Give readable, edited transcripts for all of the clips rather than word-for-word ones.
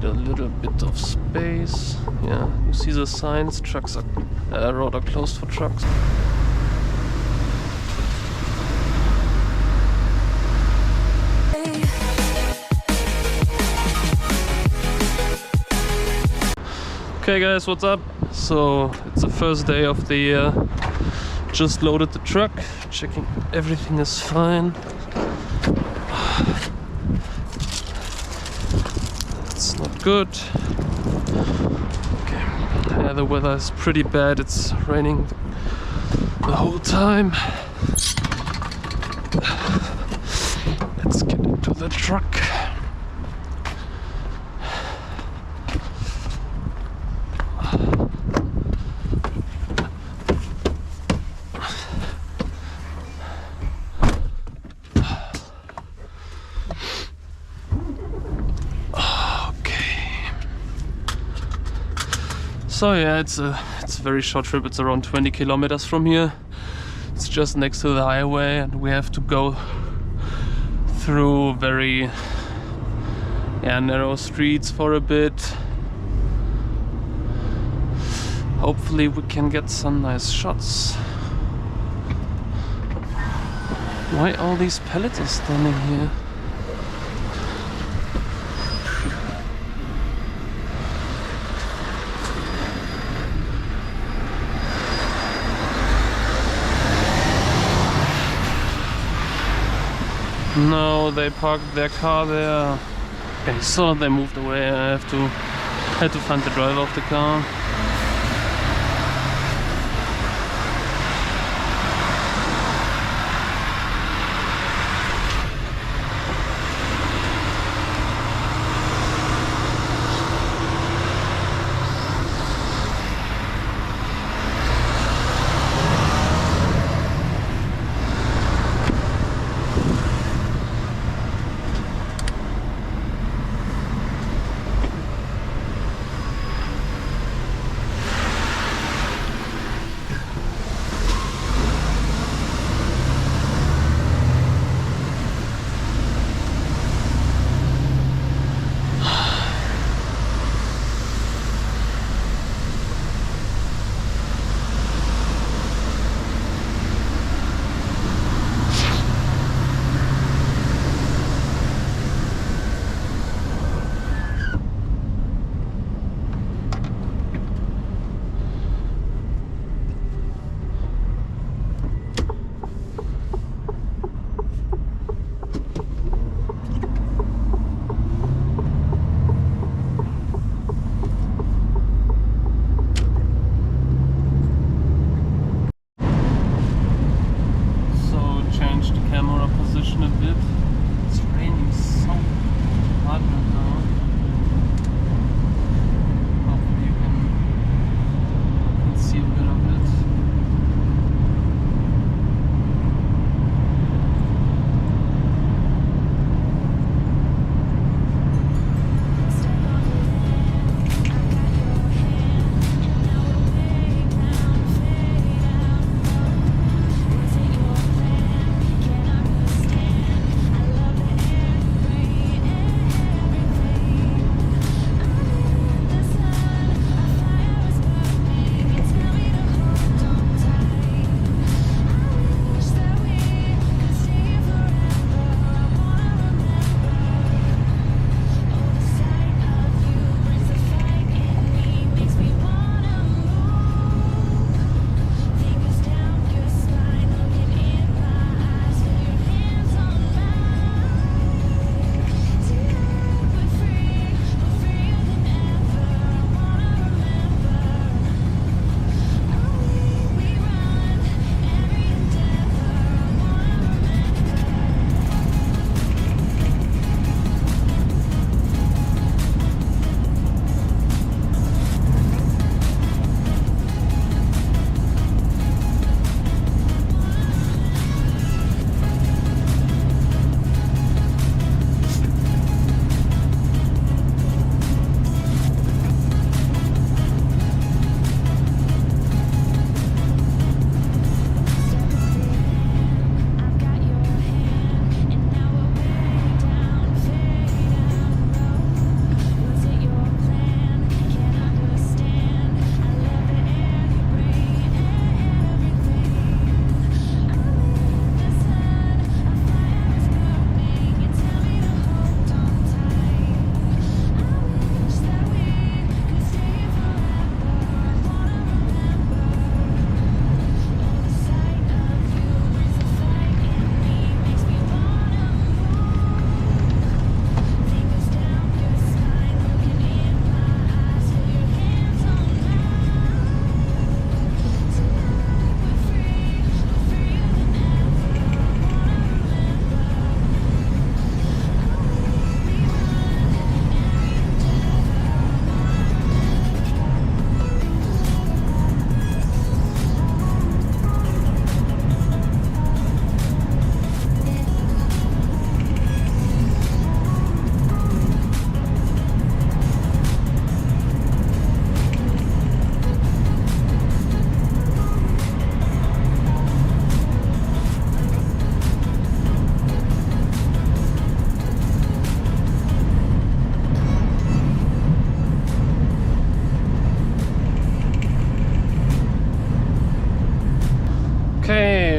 need a little bit of space. Yeah, you see the signs, trucks are road are closed for trucks. Okay guys, what's up? So it's the first day of the year. Just loaded the truck, checking everything is fine. That's not good. Okay. Yeah, the weather is pretty bad. It's raining the whole time. Let's get into the truck. So yeah, it's a very short trip. It's around 20 kilometers from here. It's just next to the highway, and we have to go through very narrow streets for a bit. Hopefully we can get some nice shots. Why all these pallets are standing here? No, they parked their car there. Okay, so they moved away. I had to find the driver of the car.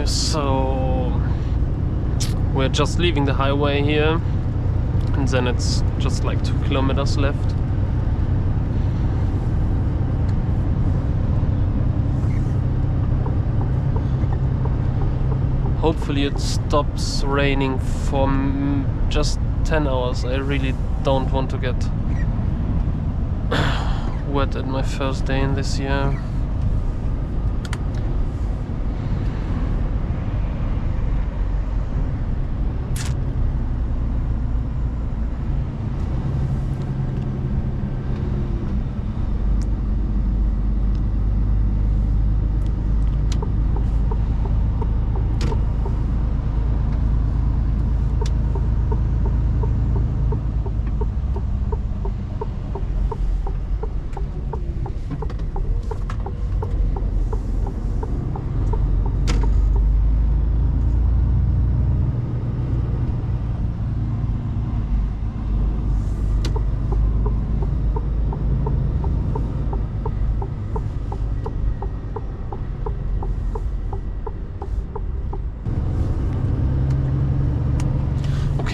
Okay, so we're just leaving the highway here, and then it's just like 2 kilometers left. Hopefully it stops raining for just 10 hours. I really don't want to get wet at my first day in this year.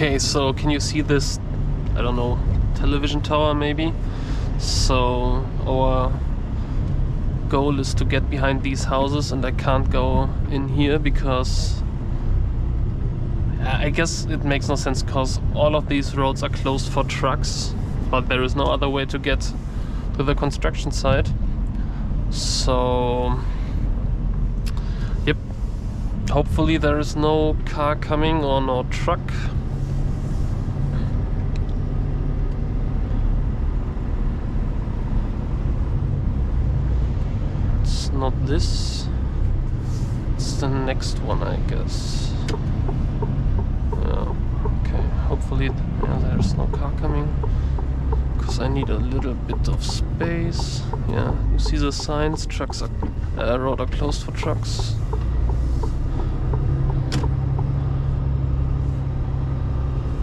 Okay, so can you see this, I don't know, television tower maybe? So our goal is to get behind these houses, and I can't go in here because I guess it makes no sense, because all of these roads are closed for trucks, but there is no other way to get to the construction site. So yep, hopefully there is no car coming or no truck. Not this, it's the next one, I guess. Okay, hopefully there's no car coming, because I need a little bit of space. Yeah, you see the signs, trucks are road are closed for trucks.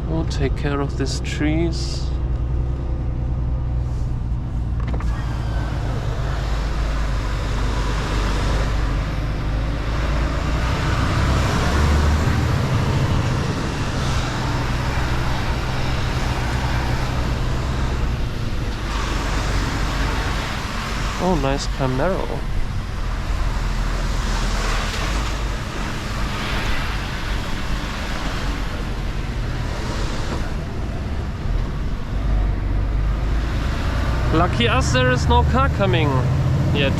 We'll take care of these trees. Oh, nice Camaro. Lucky us, there is no car coming yet.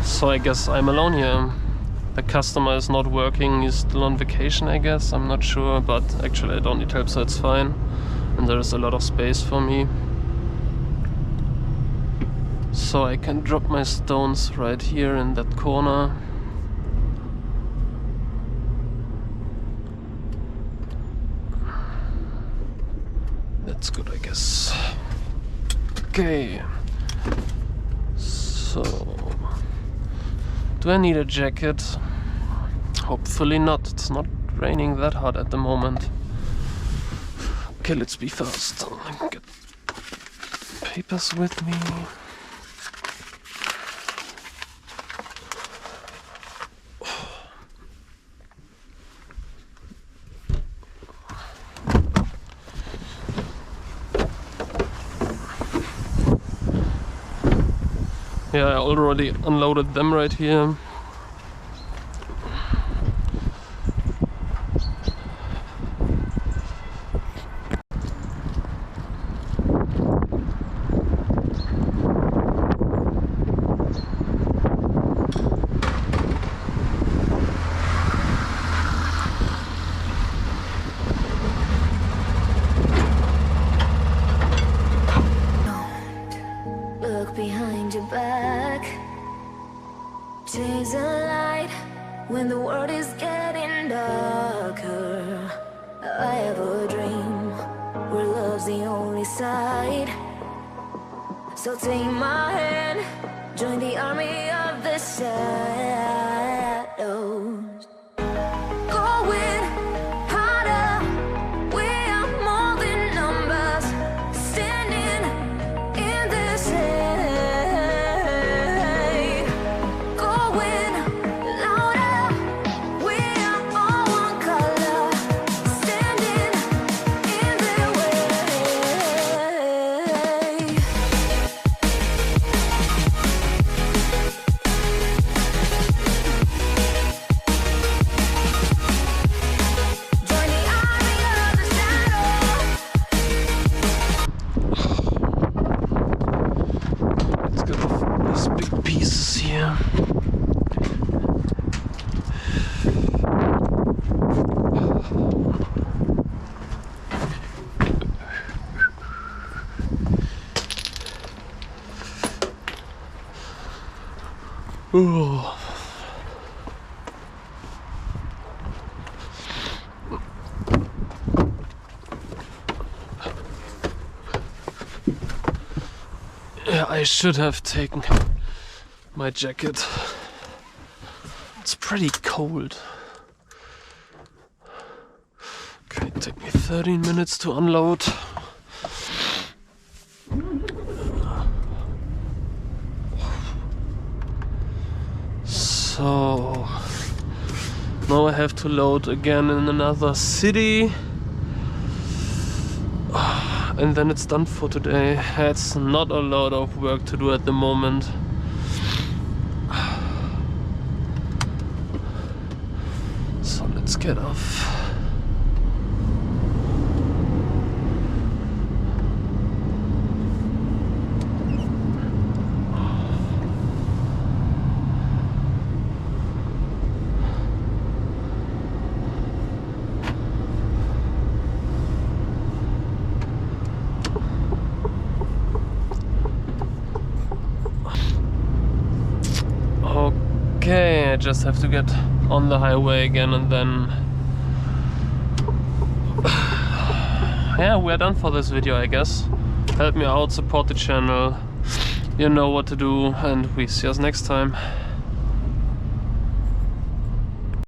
So I guess I'm alone here. The customer is not working, he's still on vacation, I guess. I'm not sure, but actually I don't need help, so it's fine. And there is a lot of space for me. So I can drop my stones right here in that corner. That's good, I guess. Okay. So do I need a jacket? Hopefully not. It's not raining that hard at the moment. Okay, let's be fast. Get papers with me. Yeah, I already unloaded them right here. Look talk behind your back. Chase a light when the world is getting darker. I have a dream where love's the only side. So take my hand, join the army of the shadows. Going harder, we are more than numbers, standing in this shade. Going louder, we are all one color, standing in their way. Join the army of the shadows. Let's get off these big pieces here. Ooh. Yeah, I should have taken my jacket. It's pretty cold. Okay, take me 13 minutes to unload. So now I have to load again in another city. And then it's done for today. It's not a lot of work to do at the moment. So let's get off. Okay, I just have to get on the highway again and then yeah, we're done for this video, I guess. Help me out, support the channel, you know what to do, and we see us next time.